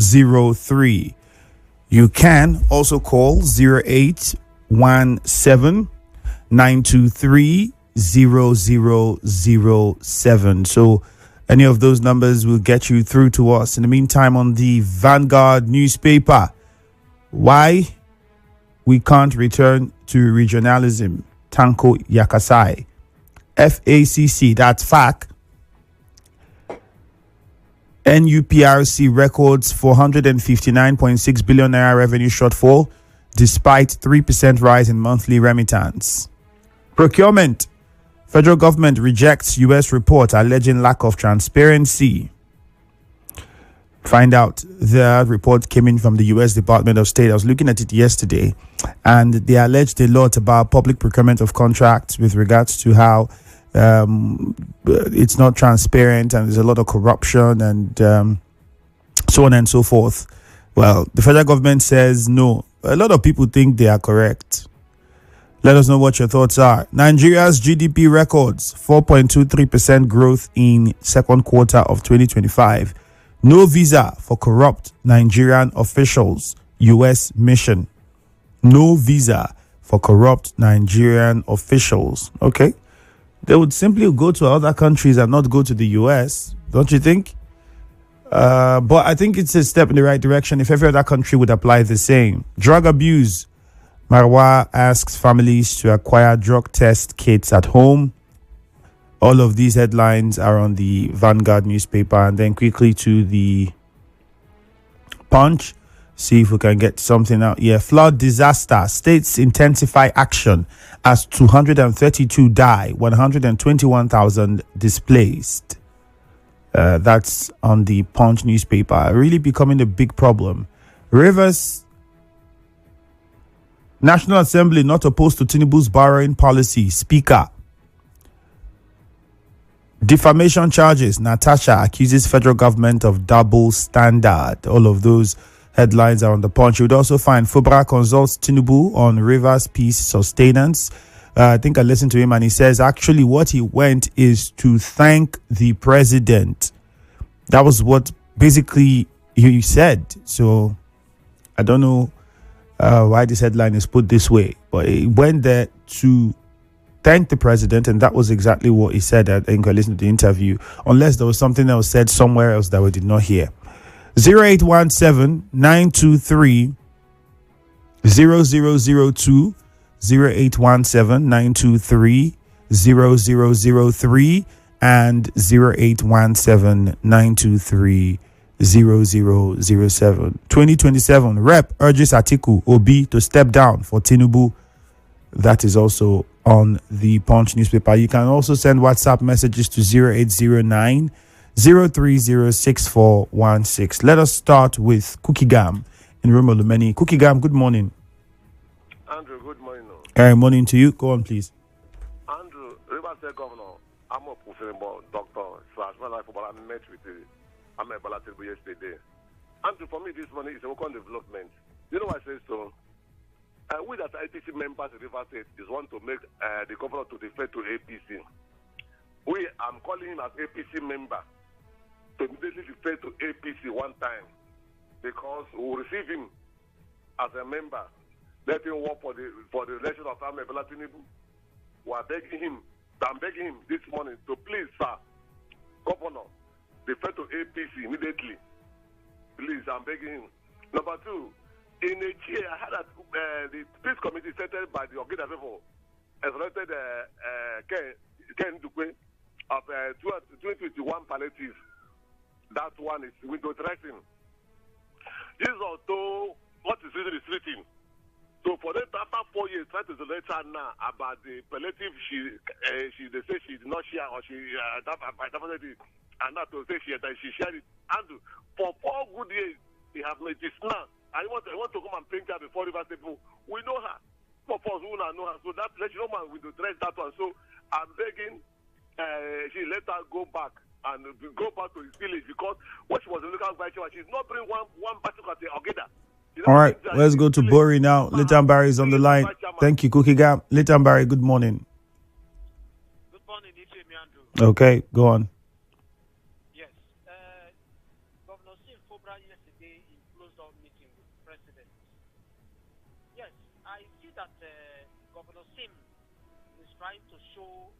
0003. You can also call 0817 923 0007. So any of those numbers will get you through to us. In the meantime, on the Vanguard newspaper, why we can't return to regionalism, Tanko Yakasai. FACC, that's FAC. NUPRC records 459.6 billion naira revenue shortfall despite 3% rise in monthly remittance. Procurement. Federal government rejects U.S. report alleging lack of transparency. Find out the report came in from the U.S. Department of State. I was looking at it yesterday, and they alleged a lot about public procurement of contracts with regards to how it's not transparent and there's a lot of corruption and so on and so forth. Well, the federal government says no. A lot of people think they are correct. Let us know what your thoughts are. Nigeria's GDP records 4.23% growth in second quarter of 2025. No visa for corrupt Nigerian officials. U.S. mission. No visa for corrupt Nigerian officials. Okay. They would simply go to other countries and not go to the U.S., don't you think? But I think it's a step in the right direction if every other country would apply the same. Drug abuse. Marwa asks families to acquire drug test kits at home. All of these headlines are on the Vanguard newspaper. And then quickly to the Punch. See if we can get something out here. Flood disaster. States intensify action as 232 die, 121,000 displaced. That's on the Punch newspaper. Really becoming a big problem. Rivers National Assembly not opposed to Tinubu's borrowing policy. Speaker. Defamation charges. Natasha accuses federal government of double standard. All of those headlines are on the Punch. You would also find Fubra consults Tinubu on Rivers peace sustenance. I think I listened to him and he says actually what he went is to thank the president. That was what basically he said. So I don't know why this headline is put this way, but he went there to thank the president, and that was exactly what he said. I think I listened to the interview, unless there was something else said somewhere else that we did not hear. 0817 923 0002, 0817 923 0003, and 0817 923 0007. 2027 Rep urges Atiku Obi to step down for Tinubu. That is also on the Punch newspaper. You can also send WhatsApp messages to 0809 0306416. Let us start with Cookie Gam in Rumolumeni. Cookie Gam, good morning. Andrew, good morning. Morning to you. Go on, please. Andrew, Rivers State Governor, I'm a doctor, so as well as I met with I'm a Balatable yesterday. Andrew, for me, this money is a work on development. You know why I say so? We as IPC members in Rivers State is want to make the governor to defer to APC. I'm calling him as APC member to immediately defer to APC one time because we will receive him as a member. Let him work for the election of Ahmed Bola Tinubu. We are begging him. I'm begging him this morning to please, sir, governor, defer to APC immediately. Please, I'm begging him. Number two, in a year, I heard that the peace committee settled by the Ogida people has elected Ken Dukwe of 2021 palliative. That one is window dressing. This is also what is really restricting. So for that, after 4 years, try to select her now about the palliative. They say she did not share or she definitely, and not to say she shared it. And for 4 good years, they have made this now. I want to come and paint her before Rivers people. We know her. For us who know her. So that let you know man will address that one. So I'm begging she let her go back and go back to his village because when she was a local vice chair, she's not bring one bicycle at the Ogeda. All right, let's go to Bori now. Litan Barry is on the line. Thank you, Cookie Gam. Litan Barry, good morning. Good morning, Ifiemi Andrew. Okay, go on. Yes. Governor Sim Fobra yesterday yesterday in closed-door meeting with the president. Yes, I see that Governor Sim is trying to show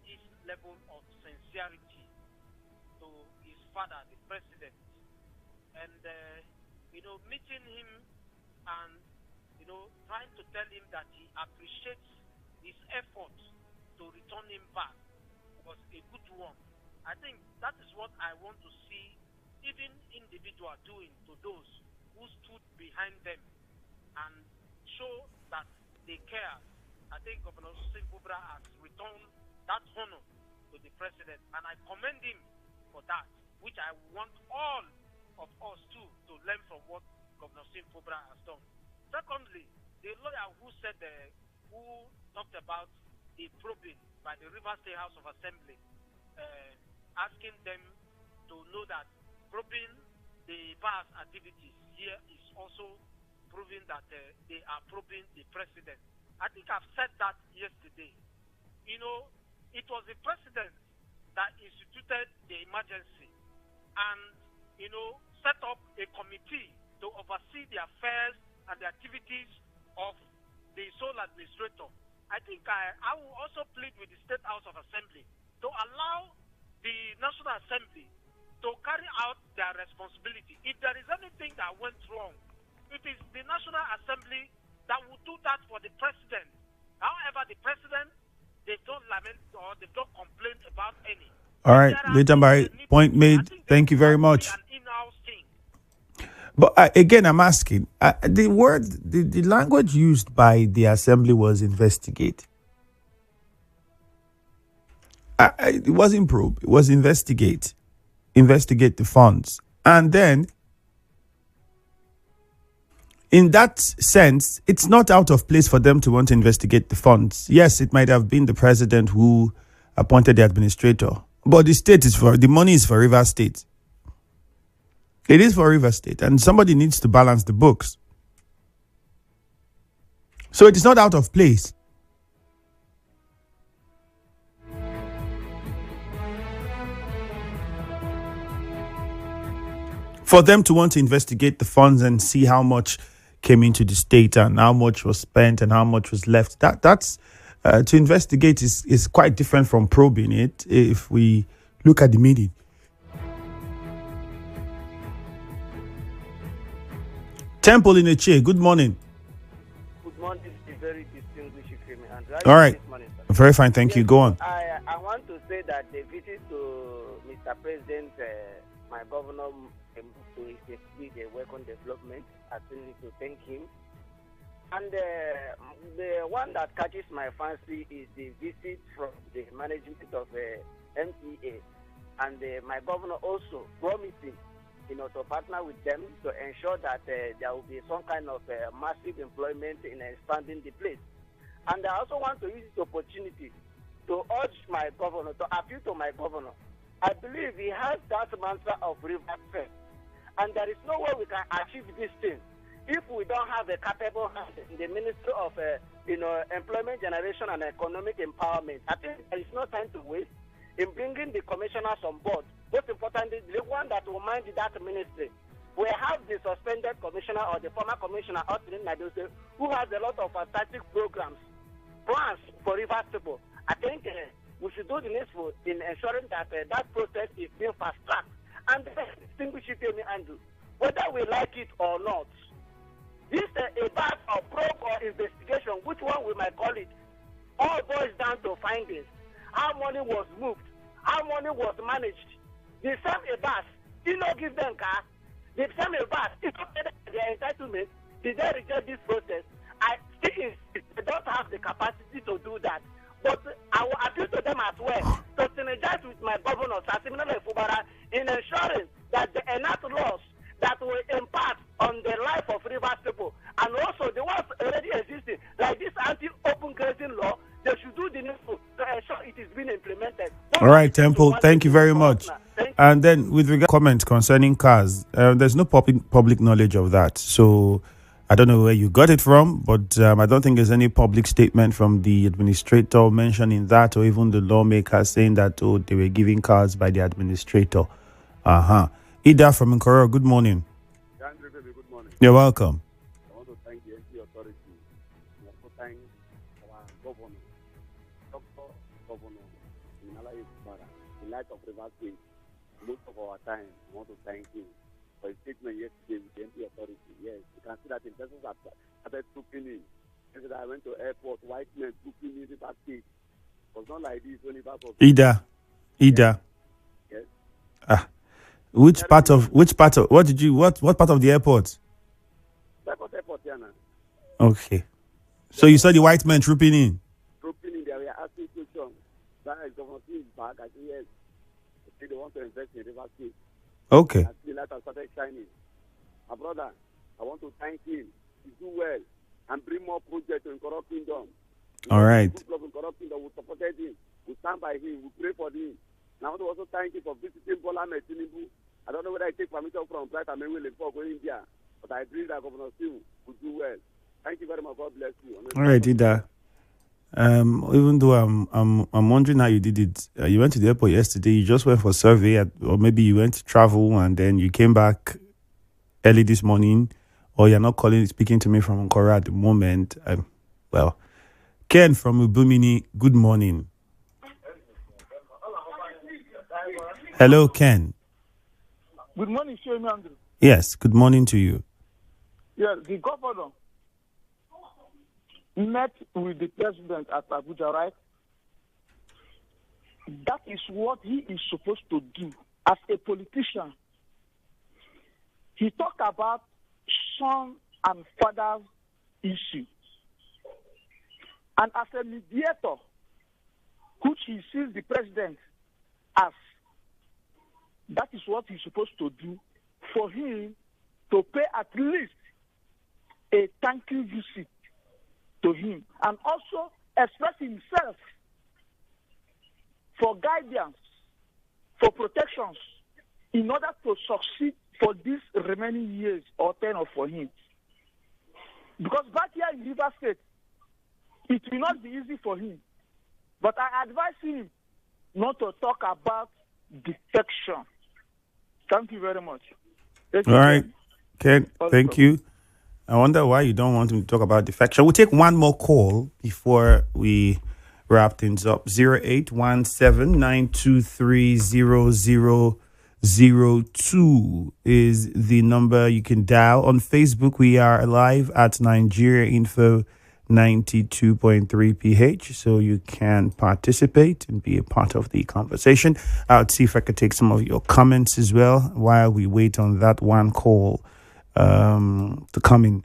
his level of sincerity to his father, the president, and meeting him and trying to tell him that he appreciates his efforts to return him back was a good one. I think that is what I want to see even individual doing to those who stood behind them and show that they care. I think Governor Simbubra has returned that honor to the president, and I commend him for that, which I want all of us too to learn from what Governor Simbubra has done. Secondly, the lawyer who talked about the probing by the Rivers State House of Assembly, asking them to know that probing the past activities here is also proving that they are probing the president. I think I've said that yesterday. It was the president that instituted the emergency and, set up a committee to oversee the affairs and the activities of the sole administrator. I think I will also plead with the State House of Assembly to allow the National Assembly to carry out their responsibility. If there is anything that went wrong, it is the National Assembly that will do that for the president. However, the president, they don't lament or they don't complain about any. All right, Legendary, point made. Thank you very much. But again, I'm asking, the language used by the assembly was investigate. It wasn't probe, it was investigate the funds. And then, in that sense, it's not out of place for them to want to investigate the funds. Yes, it might have been the president who appointed the administrator, but the money is for Rivers State. It is for Rivers State, and somebody needs to balance the books. So it is not out of place. For them to want to investigate the funds and see how much came into the state and how much was spent and how much was left, that's to investigate is quite different from probing it if we look at the meaning. Temple in a chair. Good morning. Good morning, the very distinguished Ifiemi Andrew. All right. Very fine. Thank you. Go on. I want to say that the visit to Mr. President, my governor, to Ifiemi, the welcome development. I still need to thank him. And the one that catches my fancy is the visit from the management of MPA, and my governor also promising to partner with them to ensure that there will be some kind of massive employment in expanding the place. And I also want to use this opportunity to urge my governor, to appeal to my governor. I believe he has that mantra of River First. And there is no way we can achieve this thing if we don't have a capable hand in the Ministry of Employment Generation and Economic Empowerment. I think there is no time to waste in bringing the commissioners on board. Most importantly, the one that will mind that ministry. We have the suspended commissioner or the former commissioner, who has a lot of fantastic plans for Rivers people. I think we should do the needful in ensuring that that process is being fast-tracked. And distinguish Ifiemi Andrew, whether we like it or not, this a part of probe or investigation, which one we might call it, all boils down to findings. How money was moved, how money was managed. The same Abbas did not give them car. The same Abbas did not pay their entitlement. Did they reject this process? I still insist they don't have the capacity to do that. But I will appeal to them as well to synergize with my governor, Sasimina Fubara, in ensuring that the enact laws that will impact on the life of Rivers people, and also the ones already existing, like this anti-open grazing law, they should do the needful to ensure it is being implemented. All right, Temple, thank you very much. And then with regard to comments concerning cars, there's no public knowledge of that. So I don't know where you got it from, but I don't think there's any public statement from the administrator mentioning that, or even the lawmaker saying that, they were giving cars by the administrator. Ida from Nkoro, good morning. morning. You're welcome. I want to thank the NC authority. I want to thank our governor, Dr. Governor Inala Yusufara, in light of River State. Most of our time, I want to thank him for his statement yesterday with the NC authority. Yes, you can see that in persons have started trooping in. Yesterday I went to airport, white men trooping in River State. It was not like this when it was. Ida. Yes. Which part of what part of the airport? Airport, yeah, now. Okay. So you saw the white men trooping in? Trooping in there, we are asking questions. That is Governor is back. I say yes. They say they want to invest in River State. Okay. I see the light has started shining. My brother, I want to thank him. He do well and bring more projects in Corrupt Kingdom. All right. In Corrupt Kingdom, we supported him. We stand by him. We pray for him. And I want to also thank him for visiting Bola Tinubu. I don't know whether I take permission from Bright and Will for going India, but I believe that Governor Sim will do well. Thank you very much. God bless you. All right, Ida. Even though I'm wondering how you did it. You went to the airport yesterday. You just went for survey, or maybe you went to travel and then you came back early this morning, or you're not speaking to me from Ankara at the moment. Well, Ken from Ubumini. Good morning. Hello, Ken. Good morning, Ifiemi Andrew. Yes, good morning to you. Yes, the governor met with the president at Abuja, right? That is what he is supposed to do as a politician. He talked about son and father's issue. And as a mediator, which he sees the president as, that is what he's supposed to do for him to pay at least a thank you visit to him and also express himself for guidance, for protections in order to succeed for these remaining years or tenure for him. Because back here in River State, it will not be easy for him. But I advise him not to talk about defection. Thank you very much. All right, Ken, thank you. I wonder why you don't want him to talk about defection. We'll take one more call before we wrap things up. 0817-923-0002 is the number you can dial. On Facebook, we are live at Nigeria Info 92.3 PH, so you can participate and be a part of the conversation. I'll see if I could take some of your comments as well while we wait on that one call to come in.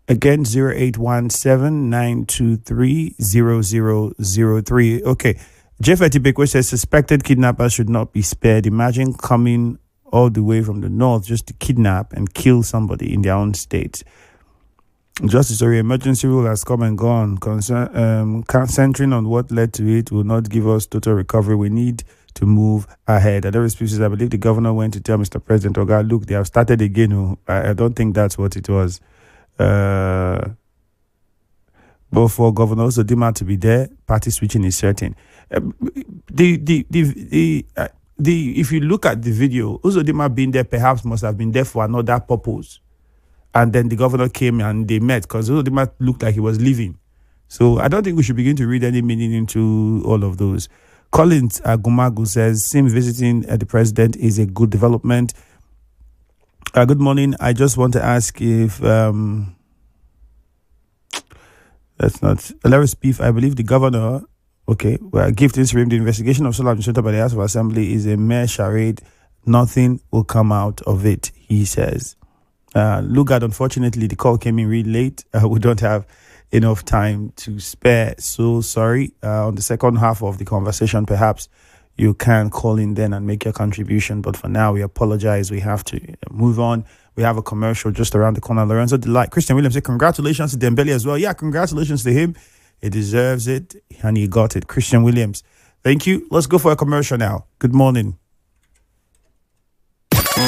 Again, 0817-923-0003. Okay. Jeff Etibekwe says suspected kidnappers should not be spared. Imagine coming all the way from the north just to kidnap and kill somebody in their own state. Justice or emergency rule has come and gone. Centering on what led to it will not give us total recovery. We need to move ahead. At every species, I believe the governor went to tell Mr. President, Oga, look, they have started again. I don't think that's what it was. But for Governor Uzodimma to be there, party switching is certain. If you look at the video, Uzodimma being there perhaps must have been there for another purpose. And then the governor came and they met because Uzodimma looked like he was leaving. So I don't think we should begin to read any meaning into all of those. Collins Agumagu says, Sim visiting the president is a good development. Good morning. I just want to ask if that's not Larry Spieth. I believe the governor. Okay, well, give this rim. The investigation of solar administrator by the House of Assembly is a mere charade. Nothing will come out of it, he says. Lugard, unfortunately, the call came in really late. We don't have enough time to spare. So sorry. On the second half of the conversation, perhaps you can call in then and make your contribution. But for now, we apologize. We have to move on. We have a commercial just around the corner. Lorenzo Delight. Christian Williams said, congratulations to Dembele as well. Yeah, congratulations to him. He deserves it. And he got it. Christian Williams. Thank you. Let's go for a commercial now. Good morning.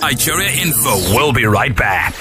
Nigeria Info will be right back.